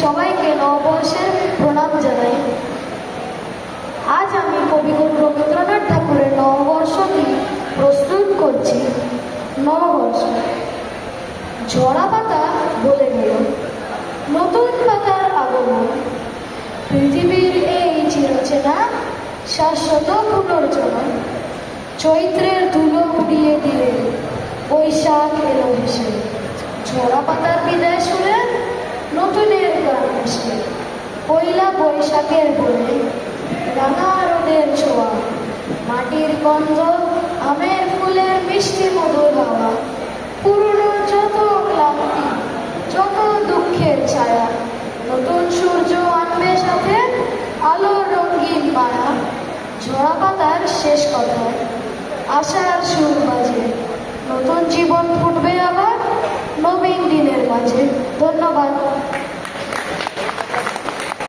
সবাইকে নববর্ষের প্রণাম জানাই। আজ আমি কবিগুরু রবীন্দ্রনাথ ঠাকুরের নববর্ষটি প্রস্তুত করছি। নববর্ষ। ঝরা পাতা বলে গেল, নতুন পাতার আগমন, পৃথিবীর এই চিরচেনা শাশ্বত পুনর্জন্ম। চৈত্রের ধুলো উড়িয়ে দিয়ে বৈশাখ এলো ভেসে, ঝরা পাতার বিদায় শুনে নতুনের গান ভেসে। পয়লা বৈশাখের বলে রাঙা রোদের ছোঁয়া, মাটির গন্ধ, আমের ফুলের মিষ্টি মধুর হাওয়া। পুরনো যত ক্লান্তি, যত দুঃখের ছায়া, নতুন সূর্য আনবে সাথে আলোর রঙিন মায়া। ঝরা পাতার শেষ কথায় আশার সুর বাজে, নতুন জীবন ফুটবে আবার নবীন দিনের মাঝে। ধন্যবাদ।